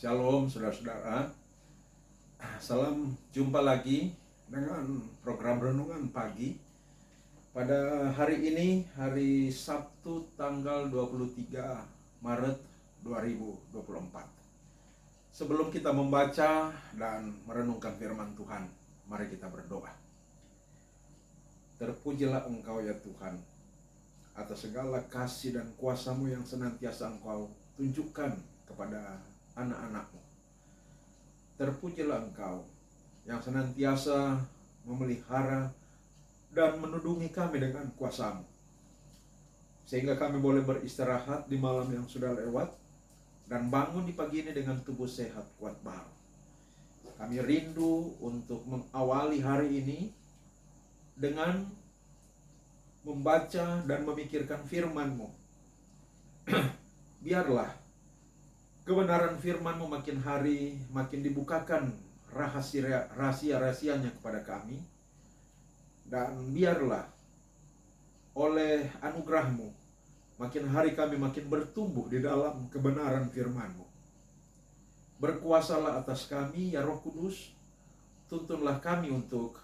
Shalom saudara-saudara. Salam jumpa lagi dengan program Renungan Pagi. Pada hari ini, hari Sabtu tanggal 23 Maret 2024. Sebelum kita membaca dan merenungkan firman Tuhan, mari kita berdoa. Terpujilah Engkau ya Tuhan, atas segala kasih dan kuasa-Mu yang senantiasa Engkau tunjukkan kepada anak-anak-Mu. Terpujilah Engkau yang senantiasa memelihara dan menudungi kami dengan kuasa-Mu, sehingga kami boleh beristirahat di malam yang sudah lewat dan bangun di pagi ini dengan tubuh sehat kuat baru. Kami rindu untuk mengawali hari ini dengan membaca dan memikirkan firman-Mu. Biarlah kebenaran firman-Mu makin hari makin dibukakan rahasia-rahasianya kepada kami. Dan biarlah oleh anugerah-Mu makin hari kami makin bertumbuh di dalam kebenaran firman-Mu. Berkuasalah atas kami ya Roh Kudus. Tuntunlah kami untuk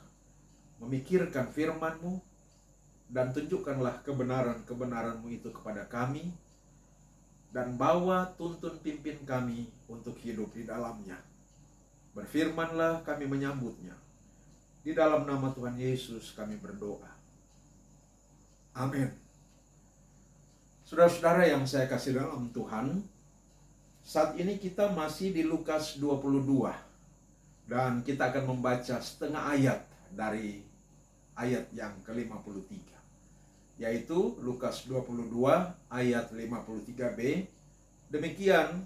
memikirkan firman-Mu dan tunjukkanlah kebenaran-kebenaran-Mu itu kepada kami. Dan bawa tuntun pimpin kami untuk hidup di dalamnya. Berfirmanlah, kami menyambutnya. Di dalam nama Tuhan Yesus kami berdoa. Amin. Saudara-saudara yang saya kasih dalam Tuhan, saat ini kita masih di Lukas 22. Dan kita akan membaca setengah ayat dari ayat yang ke-53. Yaitu Lukas 22 ayat 53b. Demikian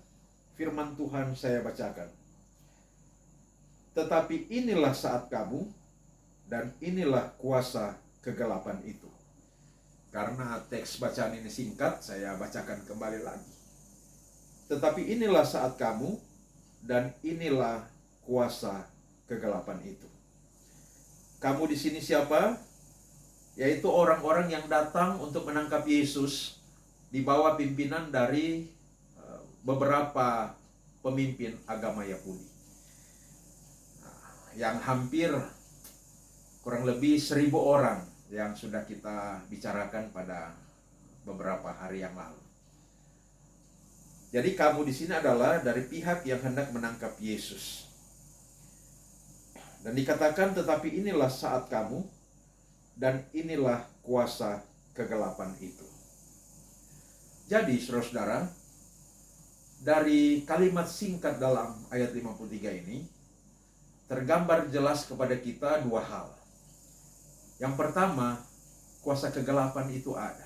firman Tuhan saya bacakan. Tetapi inilah saat kamu, dan inilah kuasa kegelapan itu. Karena teks bacaan ini singkat, saya bacakan kembali lagi. Tetapi inilah saat kamu, dan inilah kuasa kegelapan itu. Kamu di sini siapa? Yaitu orang-orang yang datang untuk menangkap Yesus di bawah pimpinan dari beberapa pemimpin agama Yahudi. Yang hampir kurang lebih 1.000 orang yang sudah kita bicarakan pada beberapa hari yang lalu. Jadi kamu di sini adalah dari pihak yang hendak menangkap Yesus. Dan dikatakan, tetapi inilah saat kamu, dan inilah kuasa kegelapan itu. Jadi saudara-saudara, dari kalimat singkat dalam ayat 53 ini, tergambar jelas kepada kita dua hal. Yang pertama, kuasa kegelapan itu ada.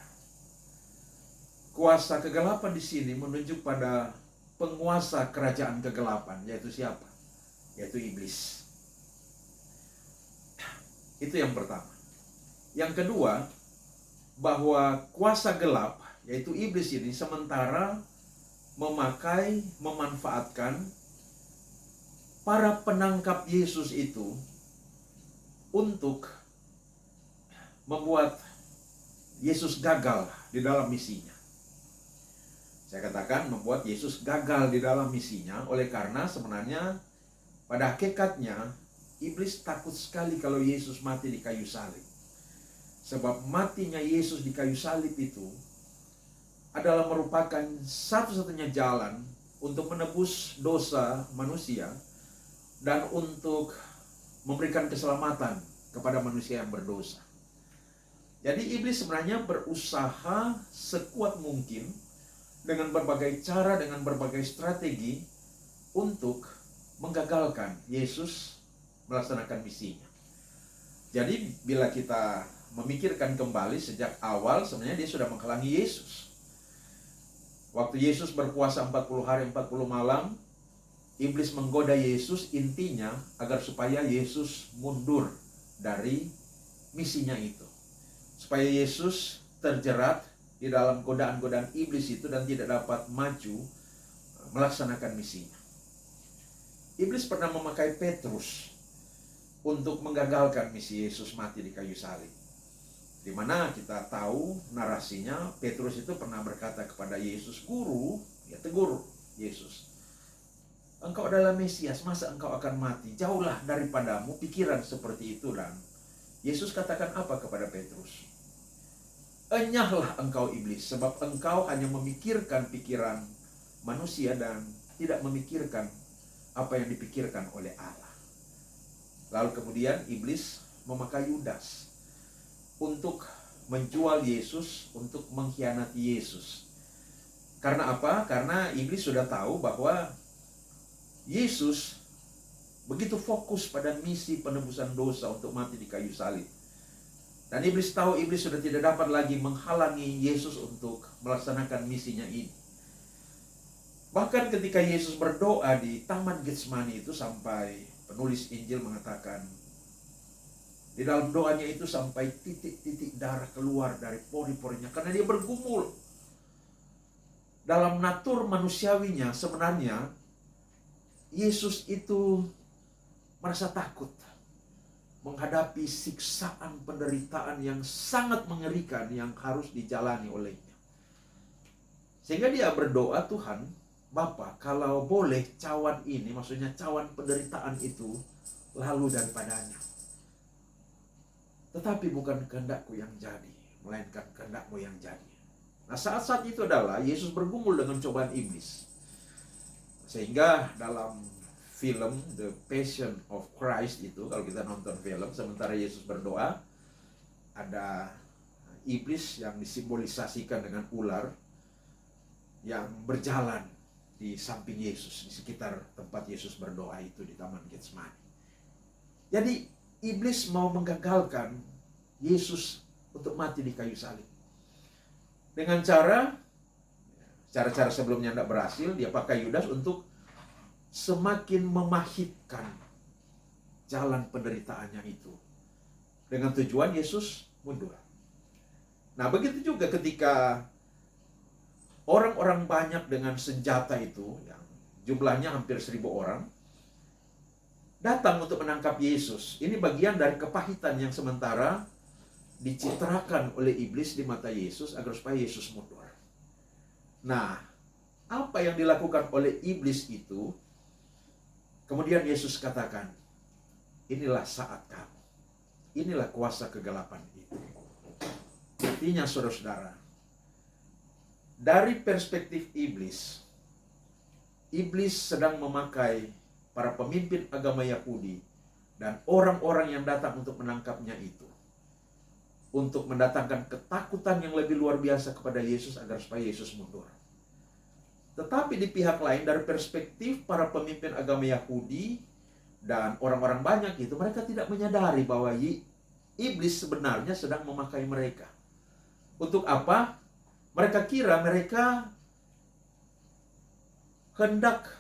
Kuasa kegelapan di sini menunjuk pada penguasa kerajaan kegelapan, yaitu siapa? Yaitu iblis. Itu yang pertama. Yang kedua, bahwa kuasa gelap, yaitu iblis ini, sementara memanfaatkan para penangkap Yesus itu untuk membuat Yesus gagal di dalam misinya. Saya katakan membuat Yesus gagal di dalam misinya, oleh karena sebenarnya pada hakikatnya iblis takut sekali kalau Yesus mati di kayu salib. Sebab matinya Yesus di kayu salib itu adalah merupakan satu-satunya jalan untuk menebus dosa manusia dan untuk memberikan keselamatan kepada manusia yang berdosa. Jadi iblis sebenarnya berusaha sekuat mungkin dengan berbagai cara, dengan berbagai strategi untuk menggagalkan Yesus melaksanakan misinya. Jadi bila kita memikirkan kembali sejak awal, sebenarnya dia sudah menghalangi Yesus. Waktu Yesus berpuasa 40 hari 40 malam, iblis menggoda Yesus, intinya agar supaya Yesus mundur dari misinya itu. Supaya Yesus terjerat di dalam godaan-godaan iblis itu dan tidak dapat maju melaksanakan misinya. Iblis pernah memakai Petrus untuk menggagalkan misi Yesus mati di kayu salib. Di mana kita tahu narasinya, Petrus itu pernah berkata kepada Yesus, "Guru," ya tegur Yesus, engkau adalah Mesias, masa engkau akan mati? Jauhlah daripadamu pikiran seperti itu. Dan Yesus katakan apa kepada Petrus? Enyahlah engkau iblis, sebab engkau hanya memikirkan pikiran manusia dan tidak memikirkan apa yang dipikirkan oleh Allah. Lalu kemudian iblis memakai Yudas untuk menjual Yesus, untuk mengkhianati Yesus. Karena apa? Karena iblis sudah tahu bahwa Yesus begitu fokus pada misi penebusan dosa untuk mati di kayu salib. Dan iblis tahu iblis sudah tidak dapat lagi menghalangi Yesus untuk melaksanakan misinya ini. Bahkan ketika Yesus berdoa di Taman Getsemani itu, sampai penulis Injil mengatakan, di dalam doanya itu sampai titik-titik darah keluar dari pori-porinya. Karena dia bergumul. Dalam natur manusiawinya sebenarnya, Yesus itu merasa takut menghadapi siksaan penderitaan yang sangat mengerikan yang harus dijalani olehnya. Sehingga dia berdoa, Tuhan, Bapa, kalau boleh cawan ini, maksudnya cawan penderitaan itu, lalu daripadanya. Tetapi bukan kehendakku yang jadi, melainkan kehendakmu yang jadi. Nah, saat-saat itu adalah Yesus bergumul dengan cobaan iblis. Sehingga dalam film The Passion of Christ itu, kalau kita nonton film, sementara Yesus berdoa, ada iblis yang disimbolisasikan dengan ular yang berjalan di samping Yesus, di sekitar tempat Yesus berdoa itu di Taman Getsemani. Jadi iblis mau menggagalkan Yesus untuk mati di kayu salib. Dengan cara-cara sebelumnya tidak berhasil, dia pakai Yudas untuk semakin memahitkan jalan penderitaannya itu. Dengan tujuan Yesus mundur. Nah, begitu juga ketika orang-orang banyak dengan senjata itu, yang jumlahnya hampir 1.000 orang, datang untuk menangkap Yesus. Ini bagian dari kepahitan yang sementara dicitrakan oleh iblis di mata Yesus agar supaya Yesus mundur. Nah, apa yang dilakukan oleh iblis itu, kemudian Yesus katakan, inilah saat kamu. Inilah kuasa kegelapan itu. Artinya, saudara-saudara, dari perspektif iblis, iblis sedang memakai para pemimpin agama Yahudi dan orang-orang yang datang untuk menangkapnya itu untuk mendatangkan ketakutan yang lebih luar biasa kepada Yesus agar supaya Yesus mundur. Tetapi di pihak lain, dari perspektif para pemimpin agama Yahudi dan orang-orang banyak itu, mereka tidak menyadari bahwa iblis sebenarnya sedang memakai mereka. Untuk apa? Mereka kira mereka hendak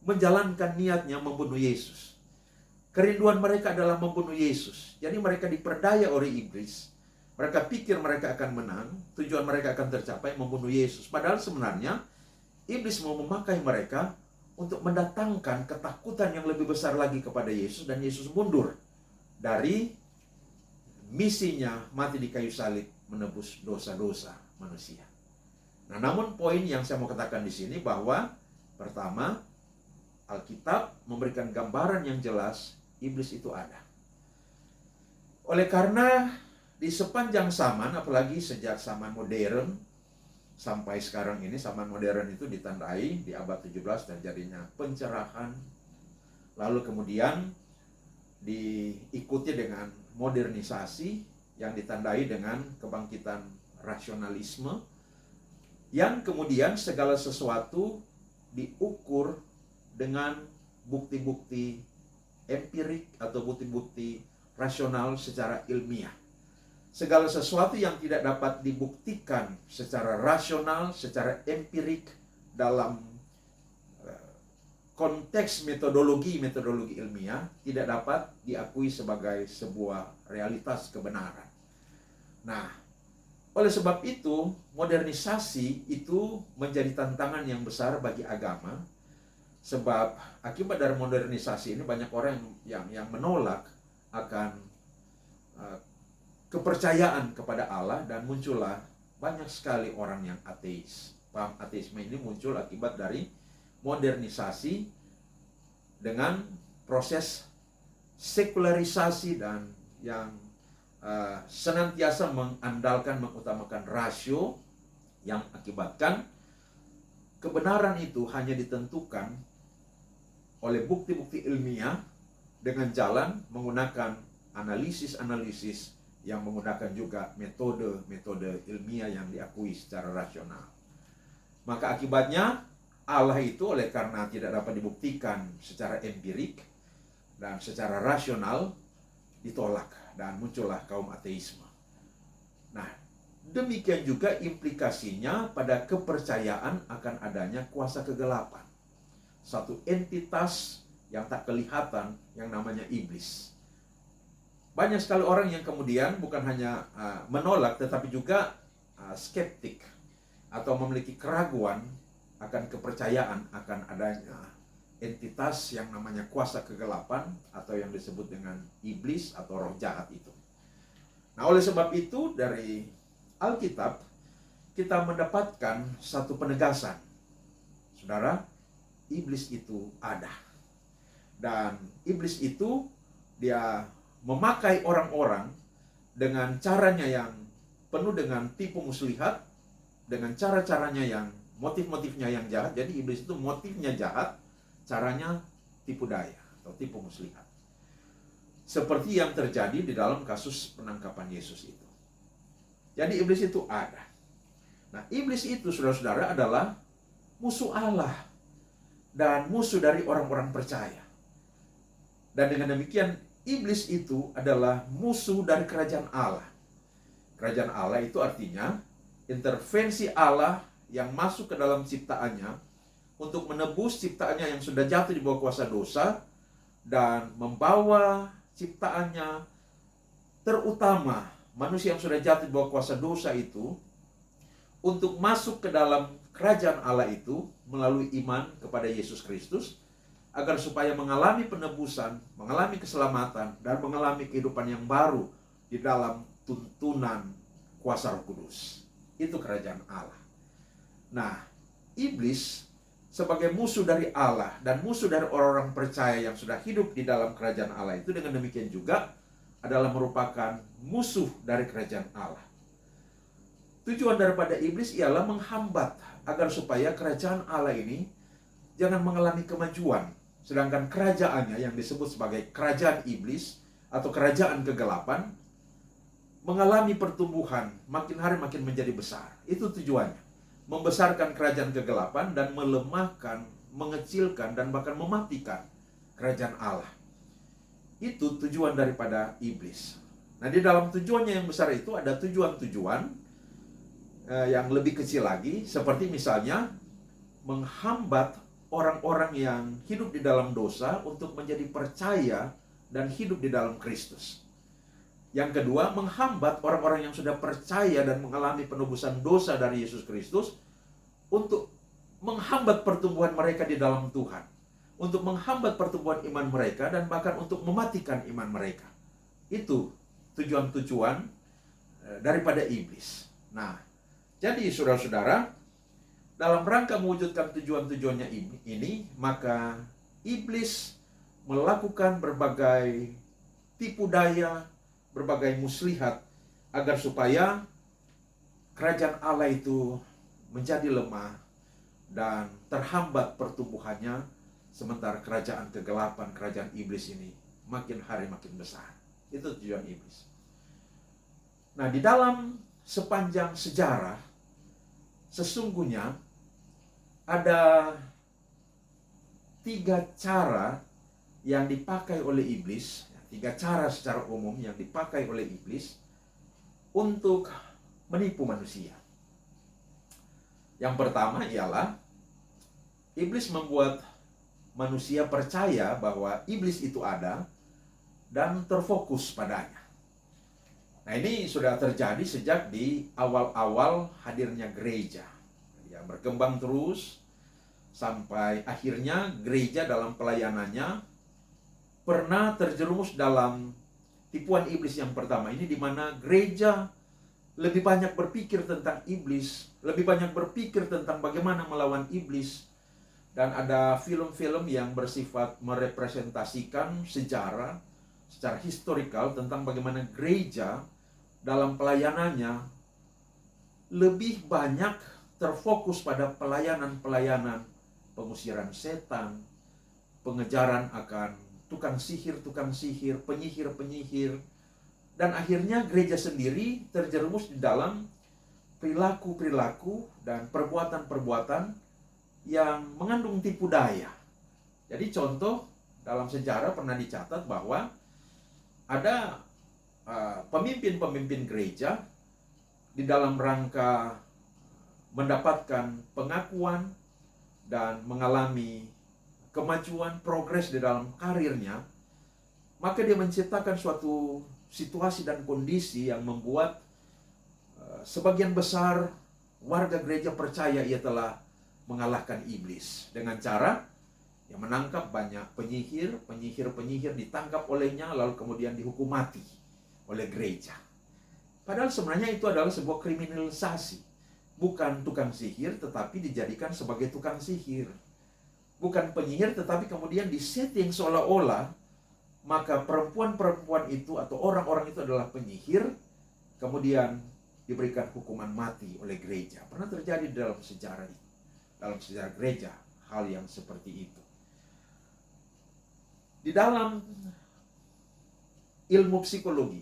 menjalankan niatnya membunuh Yesus. Kerinduan mereka adalah membunuh Yesus. Jadi mereka diperdaya oleh iblis. Mereka pikir mereka akan menang, tujuan mereka akan tercapai, membunuh Yesus. Padahal sebenarnya iblis mau memakai mereka untuk mendatangkan ketakutan yang lebih besar lagi kepada Yesus, dan Yesus mundur dari misinya mati di kayu salib menebus dosa-dosa manusia. Nah, namun poin yang saya mau katakan di sini bahwa pertama, Alkitab memberikan gambaran yang jelas iblis itu ada. Oleh karena di sepanjang zaman, apalagi sejak zaman modern sampai sekarang ini, zaman modern itu ditandai di abad 17 terjadinya pencerahan, lalu kemudian diikuti dengan modernisasi yang ditandai dengan kebangkitan rasionalisme, yang kemudian segala sesuatu diukur dengan bukti-bukti empirik atau bukti-bukti rasional secara ilmiah. Segala sesuatu yang tidak dapat dibuktikan secara rasional, secara empirik dalam konteks metodologi ilmiah, tidak dapat diakui sebagai sebuah realitas kebenaran. Nah, oleh sebab itu, modernisasi itu menjadi tantangan yang besar bagi agama, sebab akibat dari modernisasi ini banyak orang yang menolak akan kepercayaan kepada Allah, dan muncullah banyak sekali orang yang ateis. Paham ateisme ini muncul akibat dari modernisasi dengan proses sekularisasi dan yang senantiasa mengutamakan rasio, yang akibatkan kebenaran itu hanya ditentukan oleh bukti-bukti ilmiah dengan jalan menggunakan analisis-analisis yang menggunakan juga metode-metode ilmiah yang diakui secara rasional. Maka akibatnya Allah itu oleh karena tidak dapat dibuktikan secara empirik dan secara rasional ditolak dan muncullah kaum ateisme. Nah, demikian juga implikasinya pada kepercayaan akan adanya kuasa kegelapan. Satu entitas yang tak kelihatan yang namanya iblis. Banyak sekali orang yang kemudian bukan hanya menolak tetapi juga skeptik atau memiliki keraguan akan kepercayaan akan adanya entitas yang namanya kuasa kegelapan atau yang disebut dengan iblis atau roh jahat itu. Nah, oleh sebab itu dari Alkitab kita mendapatkan satu penegasan. Saudara, iblis itu ada. Dan iblis itu dia memakai orang-orang dengan caranya yang penuh dengan tipu muslihat, dengan cara-caranya yang motif-motifnya yang jahat. Jadi iblis itu motifnya jahat, caranya tipu daya atau tipu muslihat. Seperti yang terjadi di dalam kasus penangkapan Yesus itu. Jadi iblis itu ada. Nah, iblis itu saudara-saudara adalah musuh Allah dan musuh dari orang-orang percaya. Dan dengan demikian iblis itu adalah musuh dari kerajaan Allah. Kerajaan Allah itu artinya intervensi Allah yang masuk ke dalam ciptaannya untuk menebus ciptaannya yang sudah jatuh di bawah kuasa dosa dan membawa ciptaannya, terutama manusia yang sudah jatuh di bawah kuasa dosa itu, untuk masuk ke dalam kerajaan Allah itu melalui iman kepada Yesus Kristus, agar supaya mengalami penebusan, mengalami keselamatan, dan mengalami kehidupan yang baru di dalam tuntunan kuasa Roh Kudus. Itu kerajaan Allah. Nah, iblis sebagai musuh dari Allah dan musuh dari orang-orang percaya yang sudah hidup di dalam kerajaan Allah itu dengan demikian juga adalah merupakan musuh dari kerajaan Allah. Tujuan daripada iblis ialah menghambat agar supaya kerajaan Allah ini jangan mengalami kemajuan. Sedangkan kerajaannya yang disebut sebagai kerajaan iblis atau kerajaan kegelapan mengalami pertumbuhan, makin hari makin menjadi besar. Itu tujuannya. Membesarkan kerajaan kegelapan dan melemahkan, mengecilkan, dan bahkan mematikan kerajaan Allah. Itu tujuan daripada iblis. Nah, di dalam tujuannya yang besar itu ada tujuan-tujuan yang lebih kecil lagi, seperti misalnya menghambat orang-orang yang hidup di dalam dosa untuk menjadi percaya dan hidup di dalam Kristus. Yang kedua, menghambat orang-orang yang sudah percaya dan mengalami penebusan dosa dari Yesus Kristus untuk menghambat pertumbuhan mereka di dalam Tuhan, untuk menghambat pertumbuhan iman mereka dan bahkan untuk mematikan iman mereka. Itu tujuan-tujuan daripada iblis. Nah, jadi saudara-saudara, dalam rangka mewujudkan tujuan-tujuannya ini, maka iblis melakukan berbagai tipu daya, berbagai muslihat agar supaya kerajaan Allah itu menjadi lemah dan terhambat pertumbuhannya, sementara kerajaan kegelapan, kerajaan iblis ini makin hari makin besar. Itu tujuan iblis. Nah, di dalam sepanjang sejarah sesungguhnya ada 3 cara yang dipakai oleh iblis, 3 cara secara umum yang dipakai oleh iblis untuk menipu manusia. Yang pertama ialah iblis membuat manusia percaya bahwa iblis itu ada dan terfokus padanya. Nah, ini sudah terjadi sejak di awal-awal hadirnya gereja. Ya, berkembang terus sampai akhirnya gereja dalam pelayanannya pernah terjerumus dalam tipuan iblis yang pertama ini, di mana gereja lebih banyak berpikir tentang iblis, lebih banyak berpikir tentang bagaimana melawan iblis, dan ada film-film yang bersifat merepresentasikan sejarah secara historikal tentang bagaimana gereja dalam pelayanannya lebih banyak terfokus pada pelayanan-pelayanan pengusiran setan, pengejaran akan tukang sihir, penyihir, dan akhirnya gereja sendiri terjerumus di dalam perilaku-perilaku dan perbuatan-perbuatan yang mengandung tipu daya. Jadi contoh dalam sejarah pernah dicatat bahwa ada pemimpin-pemimpin gereja di dalam rangka mendapatkan pengakuan dan mengalami kemajuan, progres di dalam karirnya, maka dia menciptakan suatu situasi dan kondisi yang membuat sebagian besar warga gereja percaya ia telah mengalahkan iblis dengan cara yang menangkap banyak penyihir ditangkap olehnya lalu kemudian dihukum mati oleh gereja. Padahal sebenarnya itu adalah sebuah kriminalisasi. Bukan tukang sihir tetapi dijadikan sebagai tukang sihir. Bukan penyihir tetapi kemudian disetting seolah-olah maka perempuan-perempuan itu atau orang-orang itu adalah penyihir, kemudian diberikan hukuman mati oleh gereja. Pernah terjadi dalam sejarah itu, dalam sejarah gereja, hal yang seperti itu. Di dalam ilmu psikologi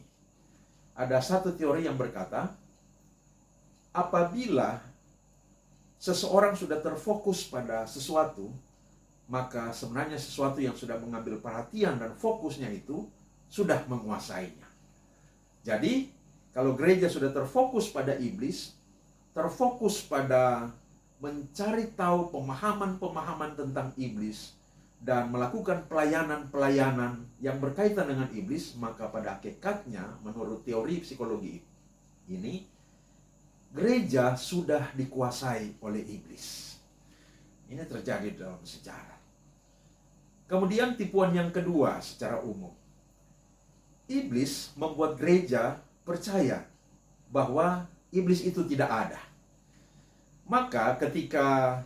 ada satu teori yang berkata, apabila seseorang sudah terfokus pada sesuatu, maka sebenarnya sesuatu yang sudah mengambil perhatian dan fokusnya itu sudah menguasainya. Jadi, kalau gereja sudah terfokus pada iblis, terfokus pada mencari tahu pemahaman-pemahaman tentang iblis, dan melakukan pelayanan-pelayanan yang berkaitan dengan iblis, maka pada hakikatnya, menurut teori psikologi ini, gereja sudah dikuasai oleh iblis. Ini terjadi dalam sejarah. Kemudian tipuan yang kedua secara umum. Iblis membuat gereja percaya bahwa iblis itu tidak ada. Maka ketika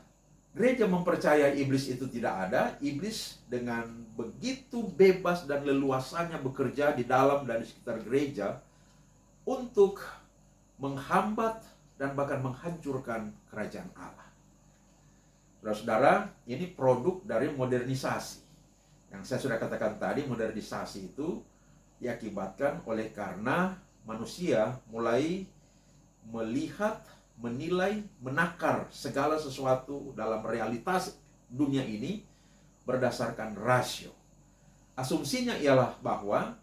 gereja mempercayai iblis itu tidak ada, iblis dengan begitu bebas dan leluasanya bekerja di dalam dan di sekitar gereja untuk menghambat dan bahkan menghancurkan kerajaan Allah. Saudara-saudara, ini produk dari modernisasi. Yang saya sudah katakan tadi, modernisasi itu diakibatkan oleh karena manusia mulai melihat, menilai, menakar segala sesuatu dalam realitas dunia ini berdasarkan rasio. Asumsinya ialah bahwa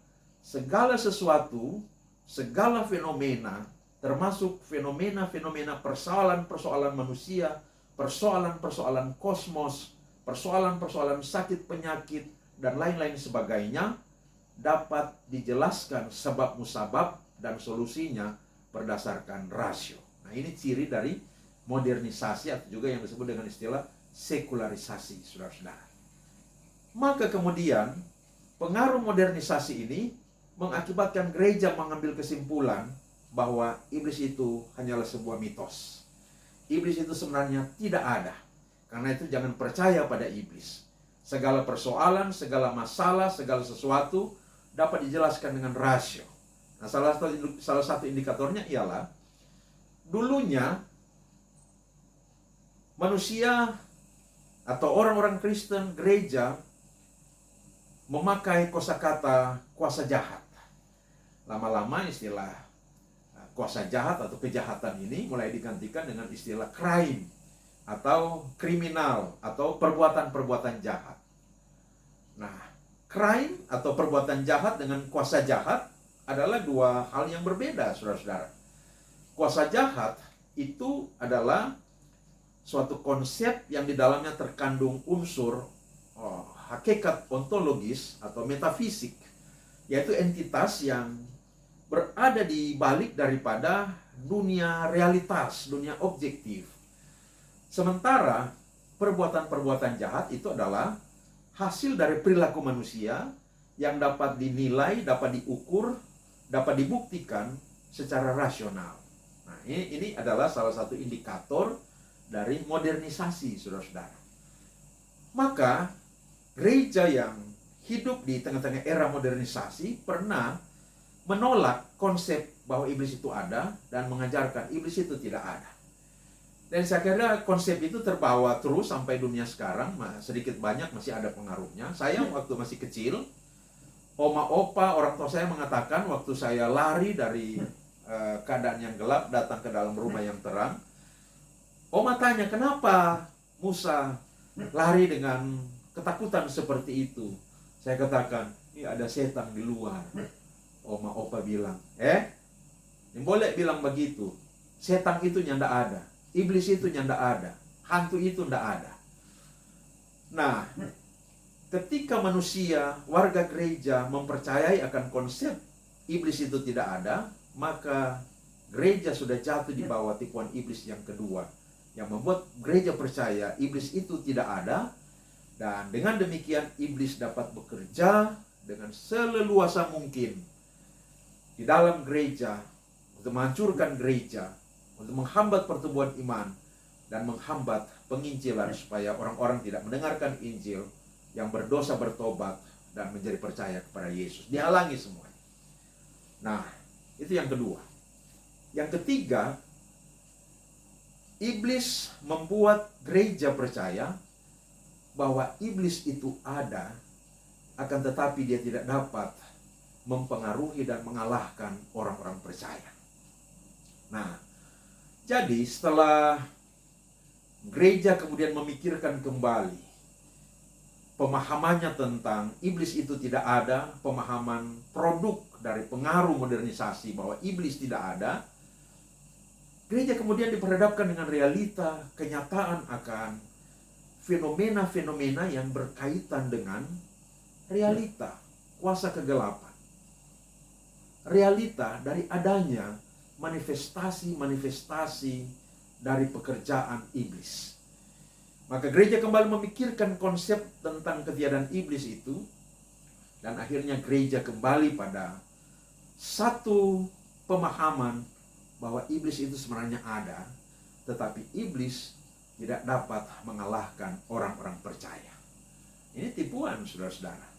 segala sesuatu, segala fenomena, termasuk fenomena-fenomena persoalan-persoalan manusia, persoalan-persoalan kosmos, persoalan-persoalan sakit penyakit, dan lain-lain sebagainya, dapat dijelaskan sebab musabab dan solusinya berdasarkan rasio. Nah, ini ciri dari modernisasi atau juga yang disebut dengan istilah sekularisasi, saudara-saudara. Maka kemudian pengaruh modernisasi ini mengakibatkan gereja mengambil kesimpulan bahwa iblis itu hanyalah sebuah mitos. Iblis itu sebenarnya tidak ada. Karena itu jangan percaya pada iblis. Segala persoalan, segala masalah, segala sesuatu dapat dijelaskan dengan rasio. Nah, salah satu indikatornya ialah dulunya manusia atau orang-orang Kristen gereja memakai kosakata kuasa jahat. Lama-lama istilah kuasa jahat atau kejahatan ini mulai digantikan dengan istilah crime atau kriminal atau perbuatan-perbuatan jahat. Nah, crime atau perbuatan jahat dengan kuasa jahat adalah dua hal yang berbeda, saudara-saudara. Kuasa jahat itu adalah suatu konsep yang di dalamnya terkandung unsur hakikat ontologis atau metafisik, yaitu entitas yang berada di balik daripada dunia realitas, dunia objektif. Sementara perbuatan-perbuatan jahat itu adalah hasil dari perilaku manusia yang dapat dinilai, dapat diukur, dapat dibuktikan secara rasional. Nah, ini adalah salah satu indikator dari modernisasi, saudara-saudara. Maka gereja yang hidup di tengah-tengah era modernisasi pernah menolak konsep bahwa iblis itu ada dan mengajarkan iblis itu tidak ada. Dan saya kira konsep itu terbawa terus sampai dunia sekarang, sedikit banyak masih ada pengaruhnya. Saya waktu masih kecil, oma opa orang tua saya mengatakan waktu saya lari dari keadaan yang gelap datang ke dalam rumah yang terang, oma tanya, kenapa Musa lari dengan ketakutan seperti itu? Saya katakan, ini ada setan di luar. Oma opa bilang, yang boleh bilang begitu. Setan itu nyanda ada, iblis itu nyanda ada, hantu itu ndak ada. Nah, ketika manusia, warga gereja mempercayai akan konsep iblis itu tidak ada, maka gereja sudah jatuh di bawah tipuan iblis yang kedua, yang membuat gereja percaya iblis itu tidak ada, dan dengan demikian iblis dapat bekerja dengan seleluasa mungkin di dalam gereja untuk menghancurkan gereja, untuk menghambat pertumbuhan iman, dan menghambat penginjilan supaya orang-orang tidak mendengarkan Injil, yang berdosa bertobat dan menjadi percaya kepada Yesus. Dihalangi semuanya. Nah, itu yang kedua. Yang ketiga, iblis membuat gereja percaya bahwa iblis itu ada, akan tetapi dia tidak dapat mempengaruhi dan mengalahkan orang-orang percaya. Nah, jadi setelah gereja kemudian memikirkan kembali pemahamannya tentang iblis itu tidak ada, pemahaman produk dari pengaruh modernisasi bahwa iblis tidak ada, gereja kemudian diperhadapkan dengan realita, kenyataan akan fenomena-fenomena yang berkaitan dengan realita, kuasa kegelapan. Realita dari adanya manifestasi-manifestasi dari pekerjaan iblis. Maka gereja kembali memikirkan konsep tentang ketiadaan iblis itu, dan akhirnya gereja kembali pada satu pemahaman bahwa iblis itu sebenarnya ada, tetapi iblis tidak dapat mengalahkan orang-orang percaya. Ini tipuan, saudara-saudara.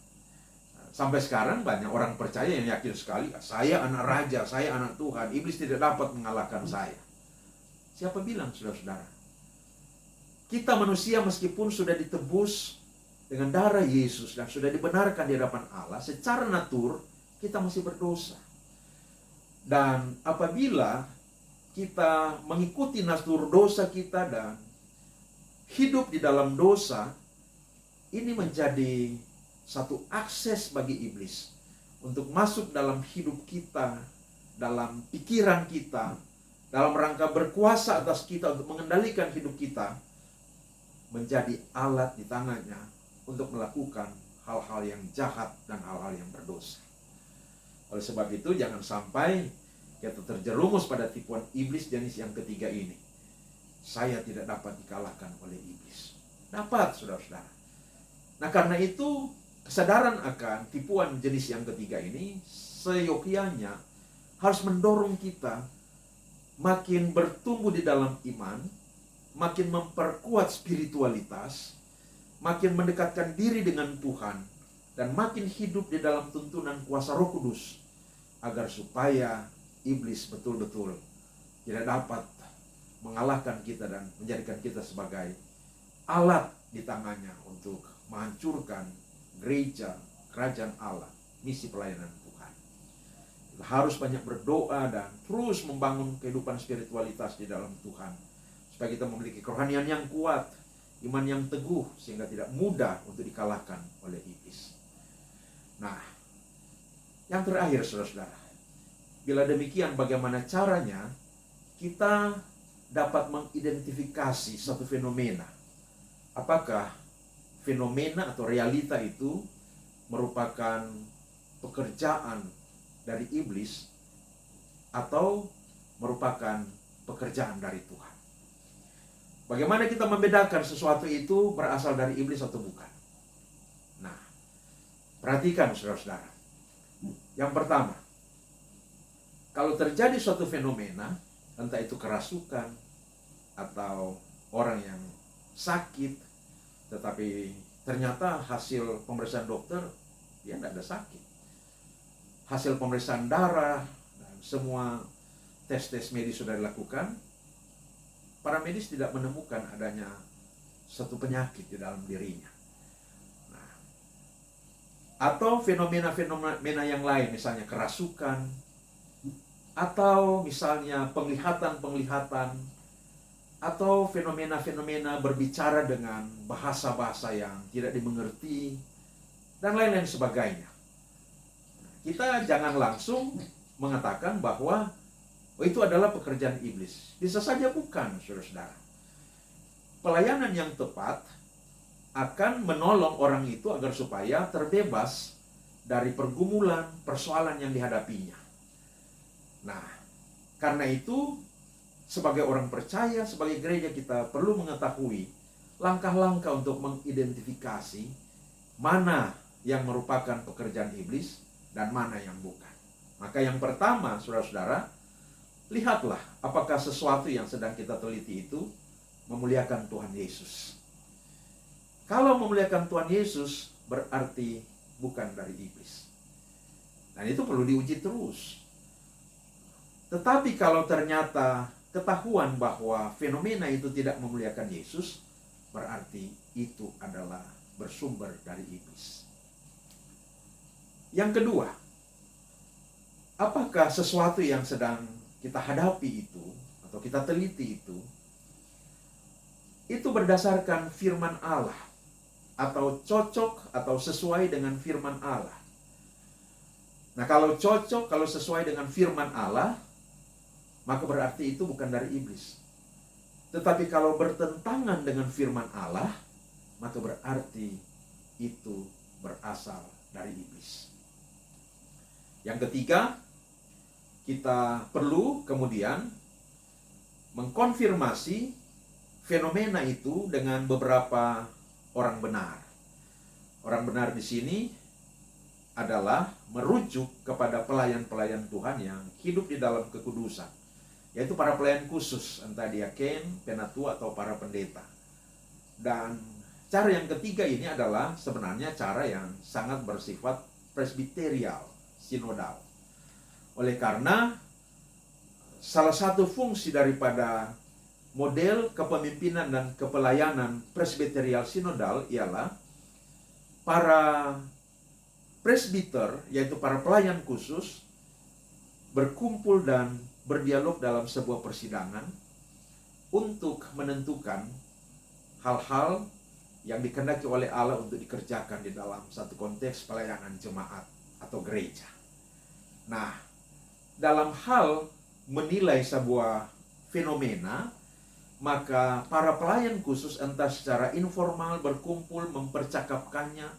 Sampai sekarang banyak orang percaya yang yakin sekali, saya anak raja, saya anak Tuhan, iblis tidak dapat mengalahkan saya. Siapa bilang, saudara-saudara? Kita manusia meskipun sudah ditebus dengan darah Yesus dan sudah dibenarkan di hadapan Allah, secara natur kita masih berdosa. Dan apabila kita mengikuti natur dosa kita dan hidup di dalam dosa, ini menjadi satu akses bagi iblis untuk masuk dalam hidup kita, dalam pikiran kita, dalam rangka berkuasa atas kita untuk mengendalikan hidup kita, menjadi alat di tangannya untuk melakukan hal-hal yang jahat dan hal-hal yang berdosa. Oleh sebab itu, jangan sampai kita terjerumus pada tipuan iblis jenis yang ketiga ini. Saya tidak dapat dikalahkan oleh iblis. Dapat, saudara-saudara. Nah, karena itu, kesadaran akan tipuan jenis yang ketiga ini seyogyanya harus mendorong kita makin bertumbuh di dalam iman, makin memperkuat spiritualitas, makin mendekatkan diri dengan Tuhan, dan makin hidup di dalam tuntunan kuasa Roh Kudus, agar supaya iblis betul-betul tidak dapat mengalahkan kita dan menjadikan kita sebagai alat di tangannya untuk menghancurkan gereja, kerajaan Allah, misi pelayanan Tuhan. Kita harus banyak berdoa dan terus membangun kehidupan spiritualitas di dalam Tuhan, supaya kita memiliki kerohanian yang kuat, iman yang teguh, sehingga tidak mudah untuk dikalahkan oleh iblis. Nah, yang terakhir, saudara-saudara, bila demikian bagaimana caranya kita dapat mengidentifikasi satu fenomena? Apakah fenomena atau realita itu merupakan pekerjaan dari iblis atau merupakan pekerjaan dari Tuhan? Bagaimana kita membedakan sesuatu itu berasal dari iblis atau bukan? Nah, perhatikan, saudara-saudara. Yang pertama, kalau terjadi suatu fenomena, entah itu kerasukan atau orang yang sakit Tetapi ternyata hasil pemeriksaan dokter, dia tidak ada sakit. Hasil pemeriksaan darah, dan semua tes-tes medis sudah dilakukan, para medis tidak menemukan adanya satu penyakit di dalam dirinya. Nah, atau fenomena-fenomena yang lain, misalnya kerasukan, atau misalnya penglihatan-penglihatan, atau fenomena-fenomena berbicara dengan bahasa-bahasa yang tidak dimengerti, dan lain-lain sebagainya. Kita jangan langsung mengatakan bahwa itu adalah pekerjaan iblis. Bisa saja bukan, saudara-saudara. Pelayanan yang tepat akan menolong orang itu agar supaya terbebas dari pergumulan, persoalan yang dihadapinya. Nah, karena itu sebagai orang percaya, sebagai gereja, kita perlu mengetahui langkah-langkah untuk mengidentifikasi mana yang merupakan pekerjaan iblis dan mana yang bukan. Maka yang pertama, saudara-saudara, lihatlah apakah sesuatu yang sedang kita teliti itu memuliakan Tuhan Yesus. Kalau memuliakan Tuhan Yesus, berarti bukan dari iblis. Dan itu perlu diuji terus. Tetapi kalau ternyata ketahuan bahwa fenomena itu tidak memuliakan Yesus, berarti itu adalah bersumber dari iblis. Yang kedua, apakah sesuatu yang sedang kita hadapi itu, atau kita teliti itu berdasarkan firman Allah, atau cocok atau sesuai dengan firman Allah. Nah, kalau cocok, kalau sesuai dengan firman Allah, maka berarti itu bukan dari iblis. Tetapi kalau bertentangan dengan firman Allah, maka berarti itu berasal dari iblis. Yang ketiga, kita perlu kemudian mengkonfirmasi fenomena itu dengan beberapa orang benar. Orang benar di sini adalah merujuk kepada pelayan-pelayan Tuhan yang hidup di dalam kekudusan, yaitu para pelayan khusus, entah diaken, penatua, atau para pendeta. Dan cara yang ketiga ini adalah sebenarnya cara yang sangat bersifat presbiterial, sinodal. Oleh karena salah satu fungsi daripada model kepemimpinan dan kepelayanan presbiterial sinodal ialah para presbiter, yaitu para pelayan khusus, berkumpul dan berdialog dalam sebuah persidangan untuk menentukan hal-hal yang dikehendaki oleh Allah untuk dikerjakan di dalam satu konteks pelayanan jemaat atau gereja. Nah, dalam hal menilai sebuah fenomena, maka para pelayan khusus entah secara informal berkumpul mempercakapkannya,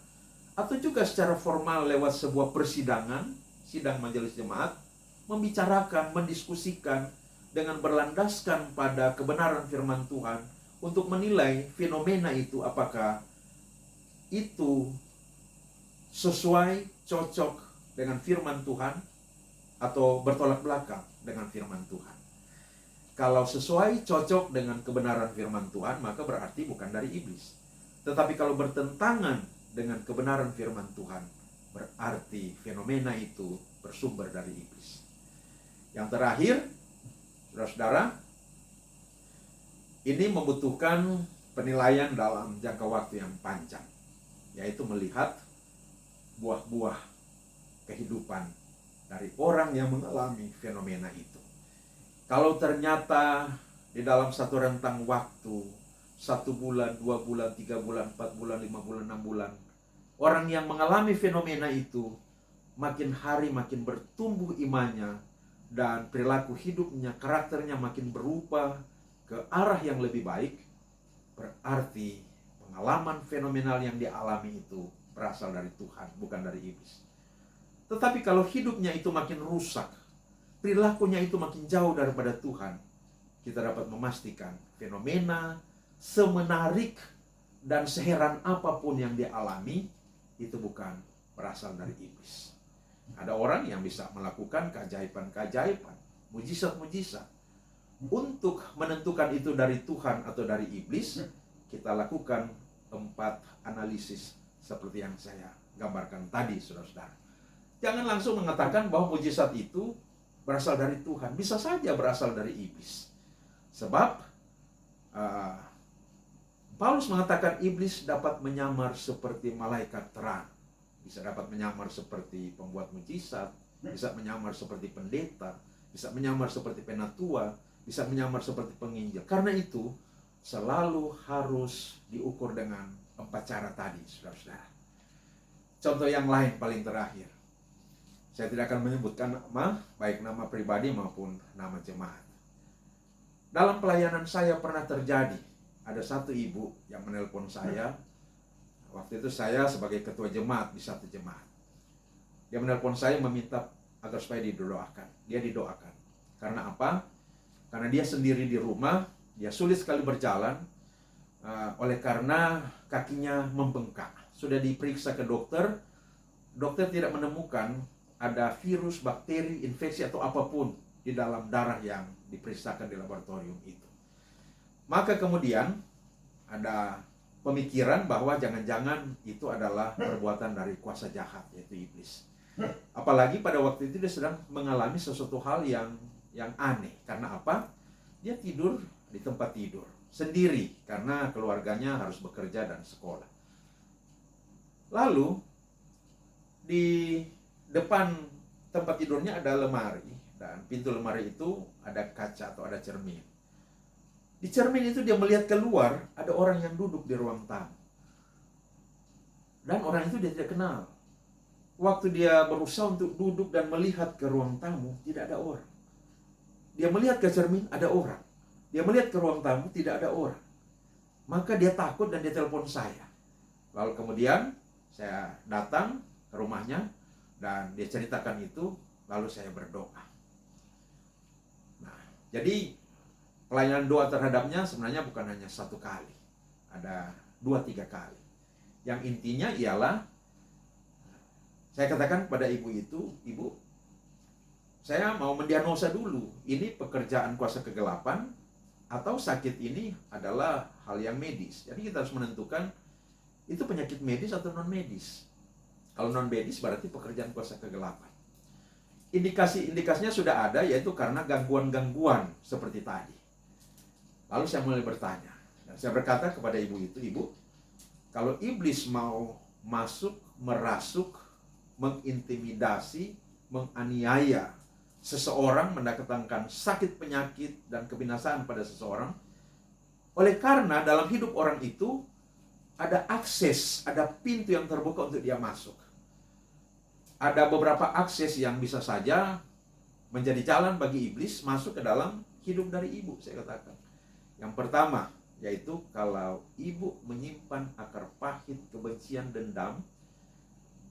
atau juga secara formal lewat sebuah persidangan, sidang majelis jemaat, membicarakan, mendiskusikan dengan berlandaskan pada kebenaran firman Tuhan untuk menilai fenomena itu apakah itu sesuai, cocok dengan firman Tuhan atau bertolak belakang dengan firman Tuhan. Kalau sesuai, cocok dengan kebenaran firman Tuhan, maka berarti bukan dari iblis. Tetapi kalau bertentangan dengan kebenaran firman Tuhan, berarti fenomena itu bersumber dari iblis. Yang terakhir, saudara-saudara, ini membutuhkan penilaian dalam jangka waktu yang panjang, yaitu melihat buah-buah kehidupan dari orang yang mengalami fenomena itu. Kalau ternyata di dalam satu rentang waktu, 1 bulan, 2 bulan, 3 bulan, 4 bulan, 5 bulan, 6 bulan, orang yang mengalami fenomena itu makin hari makin bertumbuh imannya dan perilaku hidupnya, karakternya makin berubah ke arah yang lebih baik, berarti pengalaman fenomenal yang dialami itu berasal dari Tuhan, bukan dari iblis. Tetapi kalau hidupnya itu makin rusak, perilakunya itu makin jauh daripada Tuhan, kita dapat memastikan fenomena semenarik dan seheran apapun yang dialami itu bukan berasal dari iblis. Ada orang yang bisa melakukan keajaiban-keajaiban, mujizat-mujizat. Untuk menentukan itu dari Tuhan atau dari iblis, kita lakukan 4 analisis seperti yang saya gambarkan tadi, saudara-saudara. Jangan langsung mengatakan bahwa mujizat itu berasal dari Tuhan. Bisa saja berasal dari iblis. Sebab Paulus mengatakan iblis dapat menyamar seperti malaikat terang. Bisa dapat menyamar seperti pembuat mujizat, bisa menyamar seperti pendeta, bisa menyamar seperti penatua, bisa menyamar seperti penginjil. Karena itu selalu harus diukur dengan 4 cara tadi, saudara-saudara. Contoh yang lain paling terakhir. Saya tidak akan menyebutkan nama, baik nama pribadi maupun nama jemaat. Dalam pelayanan saya pernah terjadi, ada satu ibu yang menelpon saya. Waktu itu saya sebagai ketua jemaat di satu jemaat. Dia menelpon saya meminta agar supaya didoakan. Dia didoakan. Karena apa? Karena dia sendiri di rumah, dia sulit sekali berjalan, oleh karena kakinya membengkak. Sudah diperiksa ke dokter, dokter tidak menemukan ada virus, bakteri, infeksi atau apapun di dalam darah yang diperiksakan di laboratorium itu. Maka kemudian ada pemikiran bahwa jangan-jangan itu adalah perbuatan dari kuasa jahat, yaitu iblis. Apalagi pada waktu itu dia sedang mengalami sesuatu hal yang aneh. Karena apa? Dia tidur di tempat tidur sendiri karena keluarganya harus bekerja dan sekolah. Lalu di depan tempat tidurnya ada lemari, dan pintu lemari itu ada kaca atau ada cermin. Di cermin itu dia melihat keluar, ada orang yang duduk di ruang tamu. Dan orang itu dia tidak kenal. Waktu dia berusaha untuk duduk dan melihat ke ruang tamu, tidak ada orang. Dia melihat ke cermin, ada orang. Dia melihat ke ruang tamu, tidak ada orang. Maka dia takut dan dia telepon saya. Lalu kemudian saya datang ke rumahnya dan dia ceritakan itu, lalu saya berdoa. Nah, jadi pelayanan doa terhadapnya sebenarnya bukan hanya 1 kali. Ada 2-3 kali. Yang intinya ialah, saya katakan pada ibu itu, ibu, saya mau mendiagnosa dulu, ini pekerjaan kuasa kegelapan, atau sakit ini adalah hal yang medis. Jadi kita harus menentukan, itu penyakit medis atau non-medis. Kalau non-medis berarti pekerjaan kuasa kegelapan. Indikasi-indikasinya sudah ada, yaitu karena gangguan-gangguan seperti tadi. Lalu saya mulai bertanya, dan saya berkata kepada ibu itu, ibu, kalau iblis mau masuk, merasuk, mengintimidasi, menganiaya seseorang, mendatangkan sakit, penyakit, dan kebinasaan pada seseorang, oleh karena dalam hidup orang itu ada akses, ada pintu yang terbuka untuk dia masuk. Ada beberapa akses yang bisa saja menjadi jalan bagi iblis masuk ke dalam hidup dari ibu, saya katakan. Yang pertama, yaitu kalau ibu menyimpan akar pahit, kebencian, dendam,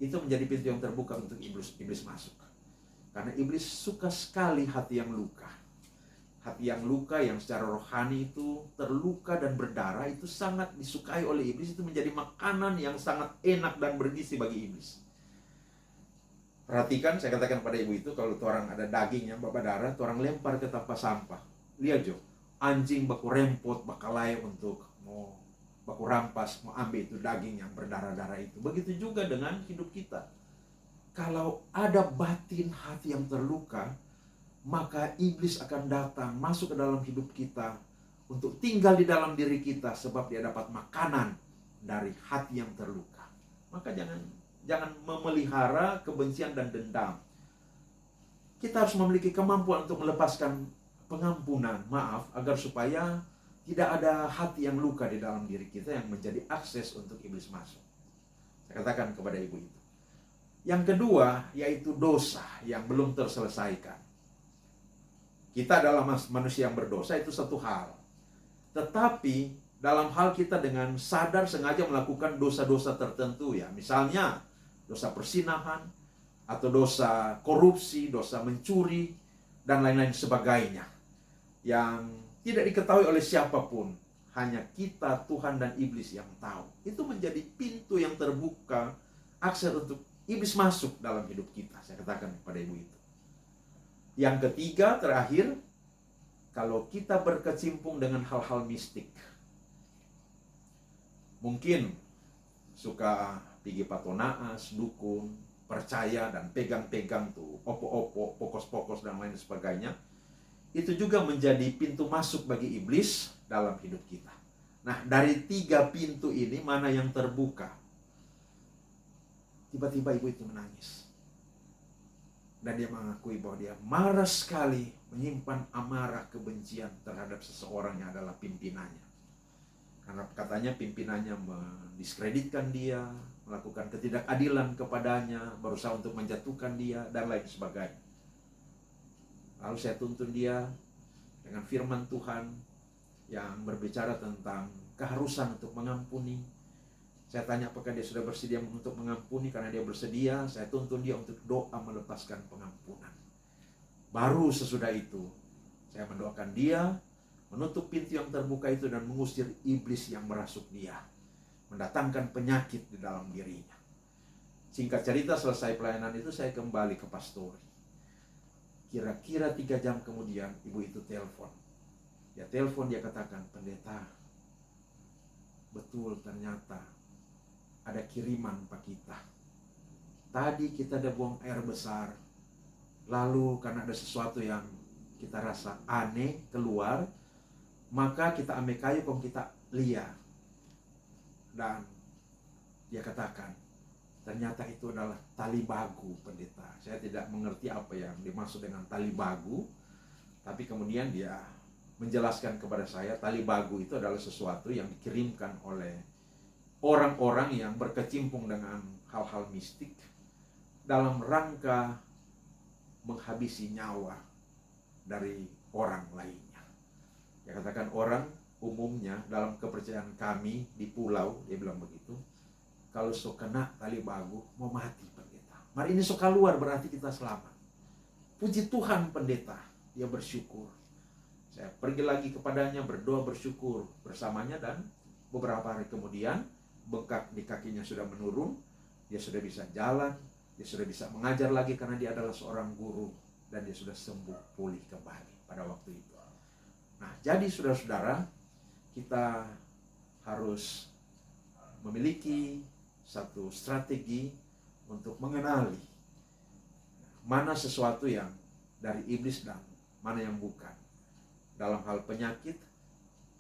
itu menjadi pintu yang terbuka untuk iblis masuk. Karena iblis suka sekali hati yang luka. Hati yang luka, yang secara rohani itu terluka dan berdarah, itu sangat disukai oleh iblis. Itu menjadi makanan yang sangat enak dan bergizi bagi iblis. Perhatikan, saya katakan pada ibu itu, kalau orang ada daging yang berdarah, orang lempar ke tempat sampah. Lihat Jo, anjing baku rempot, bakalai untuk mau baku rampas, mau ambil itu daging yang berdarah-darah itu. Begitu juga dengan hidup kita. Kalau ada batin hati yang terluka, maka iblis akan datang masuk ke dalam hidup kita untuk tinggal di dalam diri kita, sebab dia dapat makanan dari hati yang terluka. Maka jangan memelihara kebencian dan dendam. Kita harus memiliki kemampuan untuk melepaskan pengampunan, maaf, agar supaya tidak ada hati yang luka di dalam diri kita yang menjadi akses untuk iblis masuk. Saya katakan kepada ibu itu. Yang kedua, yaitu dosa yang belum terselesaikan. Kita adalah manusia yang berdosa, itu satu hal. Tetapi dalam hal kita dengan sadar sengaja melakukan dosa-dosa tertentu, ya, misalnya dosa persinahan, atau dosa korupsi, dosa mencuri, dan lain-lain sebagainya, yang tidak diketahui oleh siapapun, hanya kita, Tuhan, dan iblis yang tahu. Itu menjadi pintu yang terbuka, akses untuk iblis masuk dalam hidup kita. Saya katakan kepada ibu itu. Yang ketiga, terakhir, kalau kita berkecimpung dengan hal-hal mistik. mungkin suka pergi patonaas, dukun, percaya dan pegang-pegang tuh opo-opo, pokos-pokos dan lain sebagainya, itu juga menjadi pintu masuk bagi iblis dalam hidup kita. Nah, dari 3 pintu ini mana yang terbuka? Tiba-tiba ibu itu menangis. Dan dia mengakui bahwa dia marah sekali, menyimpan amarah kebencian terhadap seseorang yang adalah pimpinannya. Karena katanya pimpinannya mendiskreditkan dia, melakukan ketidakadilan kepadanya, berusaha untuk menjatuhkan dia, dan lain sebagainya. Lalu saya tuntun dia dengan firman Tuhan yang berbicara tentang keharusan untuk mengampuni. Saya tanya apakah dia sudah bersedia untuk mengampuni. Karena dia bersedia, saya tuntun dia untuk doa melepaskan pengampunan. Baru sesudah itu, saya mendoakan dia, menutup pintu yang terbuka itu dan mengusir iblis yang merasuk dia, mendatangkan penyakit di dalam dirinya. Singkat cerita, selesai pelayanan itu saya kembali ke pastori. Kira-kira 3 jam kemudian ibu itu telepon. Dia telepon, dia katakan, "Pendeta, betul ternyata ada kiriman Pak kita. Tadi kita ada buang air besar. Lalu karena ada sesuatu yang kita rasa aneh keluar, maka kita ambil kayu kong kita lihat." Dan dia katakan, ternyata itu adalah tali bagu, pendeta. Saya tidak mengerti apa yang dimaksud dengan tali bagu, tapi kemudian dia menjelaskan kepada saya, tali bagu itu adalah sesuatu yang dikirimkan oleh orang-orang yang berkecimpung dengan hal-hal mistik dalam rangka menghabisi nyawa dari orang lainnya. Dia katakan, orang umumnya dalam kepercayaan kami di pulau, dia bilang begitu, kalau sok kena tali bagu mau mati, pendeta. Mari ini sok keluar berarti kita selamat. Puji Tuhan, pendeta. Dia bersyukur. Saya pergi lagi kepadanya, berdoa bersyukur bersamanya, dan beberapa hari kemudian bengkak di kakinya sudah menurun. Dia sudah bisa jalan, dia sudah bisa mengajar lagi karena dia adalah seorang guru, dan dia sudah sembuh pulih kembali pada waktu itu. Nah, jadi saudara-saudara, kita harus memiliki satu strategi untuk mengenali mana sesuatu yang dari iblis dan mana yang bukan. Dalam hal penyakit,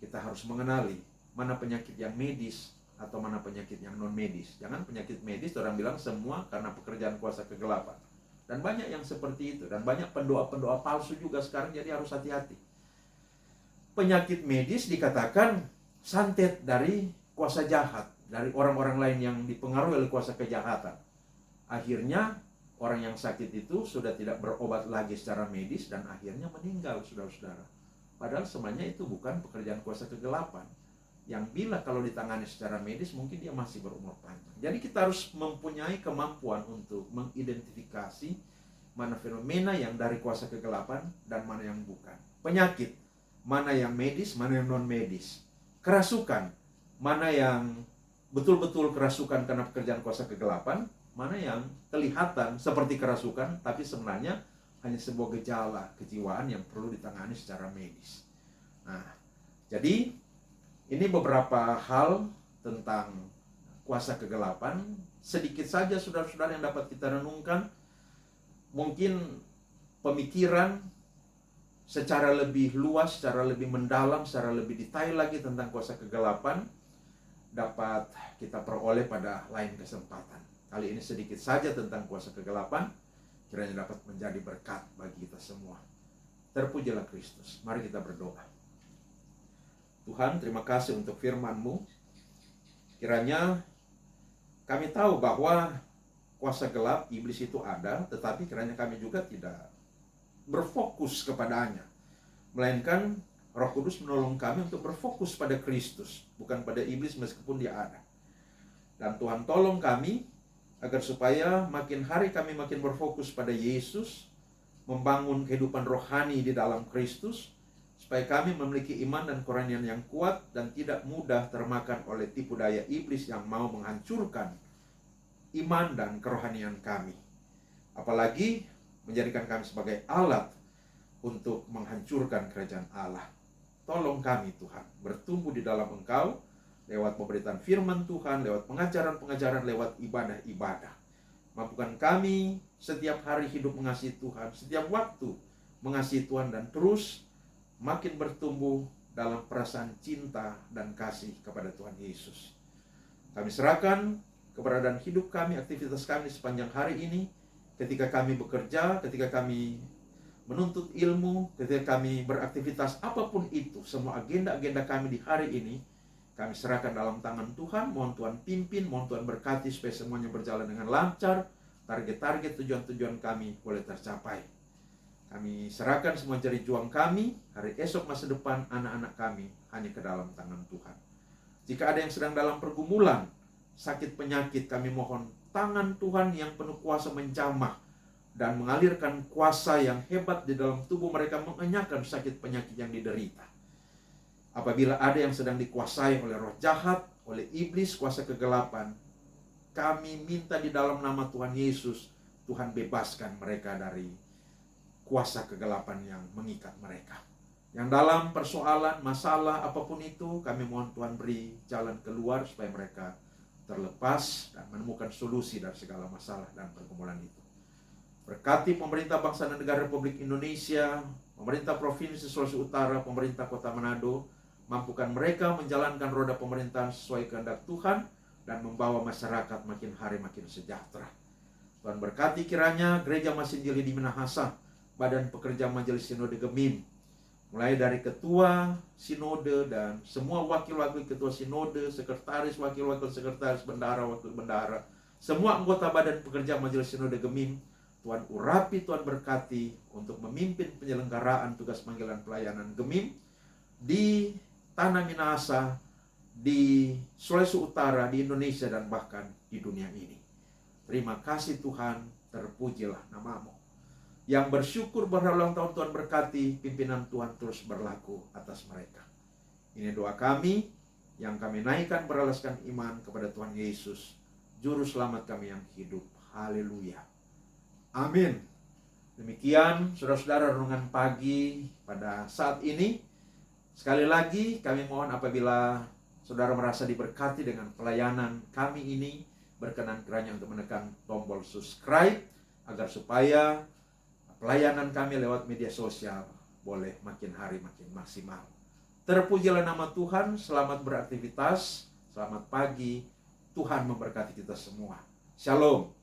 kita harus mengenali mana penyakit yang medis atau mana penyakit yang non medis. Jangan penyakit medis, orang bilang semua karena pekerjaan kuasa kegelapan. Dan banyak yang seperti itu. Dan banyak pendoa-pendoa palsu juga sekarang, jadi harus hati-hati. Penyakit medis dikatakan santet dari kuasa jahat, dari orang-orang lain yang dipengaruhi oleh kuasa kejahatan. Akhirnya orang yang sakit itu sudah tidak berobat lagi secara medis dan akhirnya meninggal, saudara-saudara. Padahal semuanya itu bukan pekerjaan kuasa kegelapan, yang bila kalau ditangani secara medis mungkin dia masih berumur panjang. Jadi kita harus mempunyai kemampuan untuk mengidentifikasi mana fenomena yang dari kuasa kegelapan dan mana yang bukan. Penyakit, mana yang medis, mana yang non medis. Kerasukan, mana yang betul-betul kerasukan karena pekerjaan kuasa kegelapan, mana yang kelihatan seperti kerasukan tapi sebenarnya hanya sebuah gejala kejiwaan yang perlu ditangani secara medis. Nah, jadi ini beberapa hal tentang kuasa kegelapan. Sedikit saja saudara-saudara yang dapat kita renungkan. Mungkin pemikiran secara lebih luas, secara lebih mendalam, secara lebih detail lagi tentang kuasa kegelapan dapat kita peroleh pada lain kesempatan. Kali ini sedikit saja tentang kuasa kegelapan, kiranya dapat menjadi berkat bagi kita semua. Terpujilah Kristus. Mari kita berdoa. Tuhan, terima kasih untuk firman-Mu. Kiranya kami tahu bahwa kuasa gelap iblis itu ada, tetapi kiranya kami juga tidak berfokus kepadanya, melainkan Roh Kudus menolong kami untuk berfokus pada Kristus, bukan pada iblis meskipun dia ada. Dan Tuhan tolong kami agar supaya makin hari kami makin berfokus pada Yesus, membangun kehidupan rohani di dalam Kristus, supaya kami memiliki iman dan kerohanian yang kuat dan tidak mudah termakan oleh tipu daya iblis yang mau menghancurkan iman dan kerohanian kami. Apalagi menjadikan kami sebagai alat untuk menghancurkan kerajaan Allah. Tolong kami Tuhan, bertumbuh di dalam Engkau, lewat pemberitaan firman Tuhan, lewat pengajaran-pengajaran, lewat ibadah-ibadah. Mampukan kami setiap hari hidup mengasihi Tuhan, setiap waktu mengasihi Tuhan, dan terus makin bertumbuh dalam perasaan cinta dan kasih kepada Tuhan Yesus. Kami serahkan keberadaan hidup kami, aktivitas kami sepanjang hari ini, ketika kami bekerja, ketika kami menuntut ilmu, ketika kami beraktivitas apapun itu, semua agenda-agenda kami di hari ini, kami serahkan dalam tangan Tuhan. Mohon Tuhan pimpin, mohon Tuhan berkati supaya semuanya berjalan dengan lancar, target-target, tujuan-tujuan kami boleh tercapai. Kami serahkan semua jari juang kami, hari esok, masa depan anak-anak kami hanya ke dalam tangan Tuhan. Jika ada yang sedang dalam pergumulan, sakit penyakit, kami mohon tangan Tuhan yang penuh kuasa menjamah dan mengalirkan kuasa yang hebat di dalam tubuh mereka, mengenyahkan sakit penyakit yang diderita. Apabila ada yang sedang dikuasai oleh roh jahat, oleh iblis, kuasa kegelapan, kami minta di dalam nama Tuhan Yesus, Tuhan bebaskan mereka dari kuasa kegelapan yang mengikat mereka. Yang dalam persoalan, masalah, apapun itu, kami mohon Tuhan beri jalan keluar supaya mereka terlepas dan menemukan solusi dari segala masalah dan pergumulan itu. Berkati pemerintah bangsa dan negara Republik Indonesia, pemerintah Provinsi Sulawesi Utara, pemerintah Kota Manado, mampukan mereka menjalankan roda pemerintahan sesuai kehendak Tuhan dan membawa masyarakat makin hari makin sejahtera. Tuhan berkati kiranya Gereja Masinjili di Minahasa, Badan Pekerja Majelis Sinode Gemim, mulai dari ketua sinode dan semua wakil-wakil ketua sinode, sekretaris, wakil-wakil sekretaris, bendahara, wakil bendahara, semua anggota Badan Pekerja Majelis Sinode Gemim, Tuhan urapi, Tuhan berkati untuk memimpin penyelenggaraan tugas panggilan pelayanan Gemim di tanah Minahasa, di Sulawesi Utara, di Indonesia, dan bahkan di dunia ini. Terima kasih Tuhan, terpujilah nama-Mu. Yang bersyukur berulang tahun, Tuhan berkati, pimpinan Tuhan terus berlaku atas mereka. Ini doa kami, yang kami naikkan beralaskan iman kepada Tuhan Yesus, Juru Selamat kami yang hidup. Haleluya. Amin. Demikian saudara-saudara renungan pagi pada saat ini. Sekali lagi kami mohon apabila saudara merasa diberkati dengan pelayanan kami ini, berkenan kiranya untuk menekan tombol subscribe agar supaya pelayanan kami lewat media sosial boleh makin hari makin maksimal. Terpujilah nama Tuhan, selamat beraktivitas, selamat pagi, Tuhan memberkati kita semua. Shalom.